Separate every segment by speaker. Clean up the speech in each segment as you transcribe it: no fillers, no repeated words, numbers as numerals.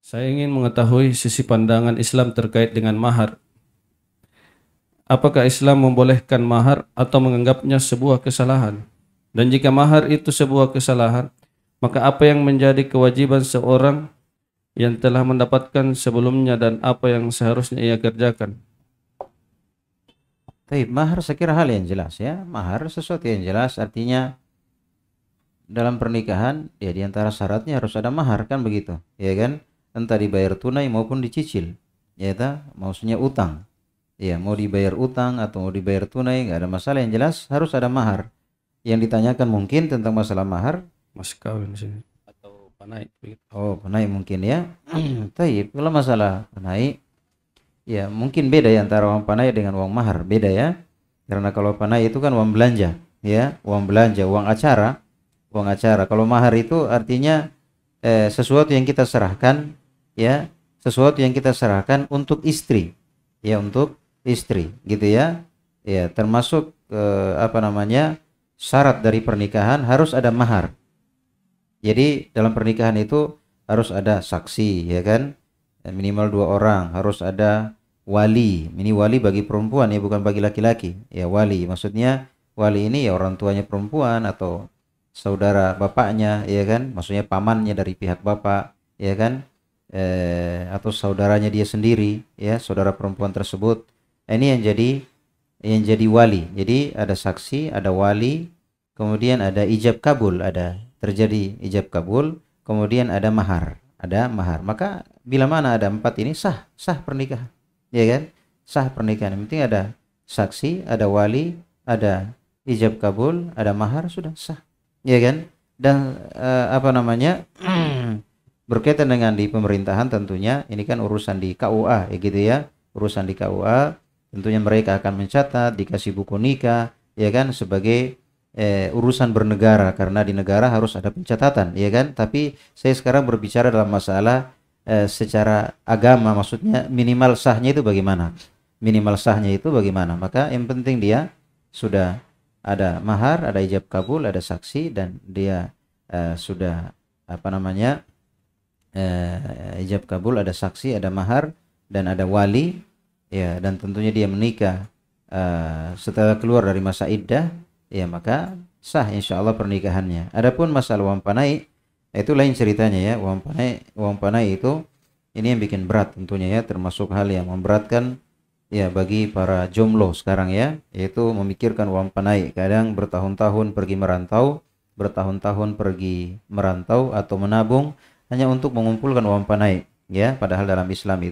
Speaker 1: Saya ingin mengetahui sisi pandangan Islam terkait dengan mahar. Apakah Islam membolehkan mahar atau menganggapnya sebuah kesalahan? Dan jika mahar itu sebuah kesalahan, maka apa yang menjadi kewajiban seorang yang telah mendapatkan sebelumnya dan apa yang seharusnya ia kerjakan?
Speaker 2: Tapi mahar saya kira hal yang jelas ya. Mahar sesuatu yang jelas, artinya dalam pernikahan ya di antara syaratnya harus ada mahar, kan begitu ya kan, entah dibayar tunai maupun dicicil ya maksudnya utang ya, mau dibayar utang atau mau dibayar tunai nggak ada masalah, yang jelas harus ada mahar. Yang ditanyakan mungkin tentang masalah mahar,
Speaker 1: Mas kawin di sini atau panai begitu.
Speaker 2: oh panai mungkin ya. Tapi kalau masalah panai ya mungkin beda ya antara uang panai dengan uang mahar, beda ya, karena kalau panai itu kan uang belanja ya, uang belanja, uang acara, uang acara. Kalau mahar itu artinya sesuatu yang kita serahkan ya, sesuatu yang kita serahkan untuk istri ya, untuk istri gitu ya. Ya termasuk syarat dari pernikahan harus ada mahar. Jadi dalam pernikahan itu harus ada saksi ya kan, minimal 2 orang, harus ada wali. Ini wali bagi perempuan ya, bukan bagi laki-laki ya. Wali maksudnya wali ini ya orang tuanya perempuan atau saudara bapaknya ya kan, maksudnya pamannya dari pihak bapak ya kan, atau saudaranya dia sendiri ya, saudara perempuan tersebut. Ini yang jadi wali. Jadi ada saksi, ada wali, kemudian ada ijab kabul, ada terjadi ijab kabul, kemudian ada mahar, ada mahar. Maka bila mana ada 4 ini sah pernikahan ya kan, sah pernikahan. Yang penting ada saksi, ada wali, ada ijab kabul, ada mahar, sudah sah ya kan. Dan berkaitan dengan di pemerintahan tentunya ini kan urusan di KUA ya gitu ya, urusan di KUA tentunya mereka akan mencatat, dikasih buku nikah ya kan, sebagai urusan bernegara, karena di negara harus ada pencatatan ya kan. Tapi saya sekarang berbicara dalam masalah secara agama, maksudnya minimal sahnya itu bagaimana, minimal sahnya itu bagaimana. Maka yang penting dia sudah ada mahar, ada ijab kabul, ada saksi, dan dia sudah ijab kabul, ada saksi, ada mahar, dan ada wali ya, dan tentunya dia menikah setelah keluar dari masa iddah ya, maka sah insyaallah pernikahannya. Adapun masalah uang panai itu lain ceritanya ya. Uang panai itu ini yang bikin berat tentunya ya, termasuk hal yang memberatkan ya bagi para jomblo sekarang ya, yaitu memikirkan uang panai. Kadang bertahun-tahun pergi merantau, bertahun-tahun pergi merantau atau menabung hanya untuk mengumpulkan uang panai ya. Padahal dalam Islam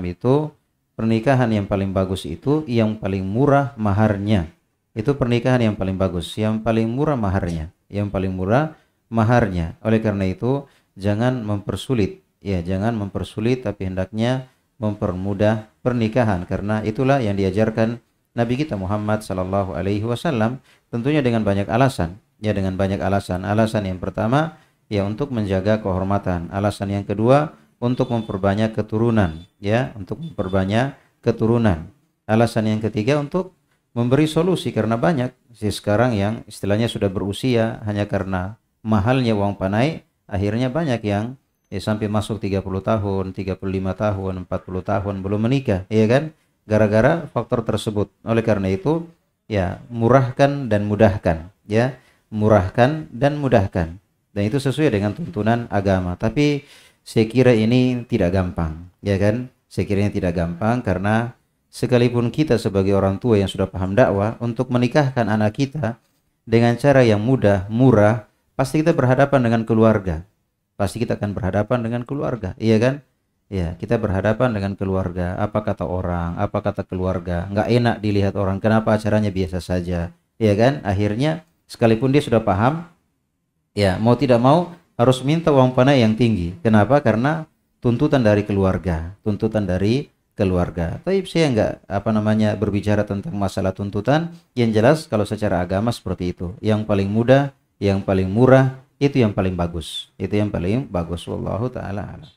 Speaker 2: itu pernikahan yang paling bagus itu yang paling murah maharnya. Itu pernikahan yang paling bagus, yang paling murah maharnya, yang paling murah maharnya. Oleh karena itu jangan mempersulit ya, jangan mempersulit, tapi hendaknya mempermudah pernikahan, karena itulah yang diajarkan Nabi kita Muhammad sallallahu alaihi wasallam, tentunya dengan banyak alasan ya, dengan banyak alasan. Alasan yang pertama ya untuk menjaga kehormatan, alasan yang kedua untuk memperbanyak keturunan ya, untuk memperbanyak keturunan, alasan yang ketiga untuk memberi solusi, karena banyak sih sekarang yang istilahnya sudah berusia, hanya karena mahalnya uang panai akhirnya banyak yang sampai masuk 30 tahun, 35 tahun, 40 tahun belum menikah ya kan, gara-gara faktor tersebut. Oleh karena itu ya murahkan dan mudahkan ya, murahkan dan mudahkan, dan itu sesuai dengan tuntunan agama. Tapi saya kira ini tidak gampang ya kan, saya kira ini tidak gampang, karena sekalipun kita sebagai orang tua yang sudah paham dakwah, untuk menikahkan anak kita dengan cara yang mudah, murah, pasti kita berhadapan dengan keluarga. Pasti kita akan berhadapan dengan keluarga, iya kan? Ya, kita berhadapan dengan keluarga. Apa kata orang, apa kata keluarga? Nggak enak dilihat orang, kenapa acaranya biasa saja, iya kan? Akhirnya sekalipun dia sudah paham, ya mau tidak mau harus minta uang panai yang tinggi. Kenapa? Karena tuntutan dari keluarga, tuntutan dari keluarga. Tapi saya nggak berbicara tentang masalah tuntutan. Yang jelas kalau secara agama seperti itu, yang paling mudah, yang paling murah, itu yang paling bagus, itu yang paling bagus. Wallahu taala alam.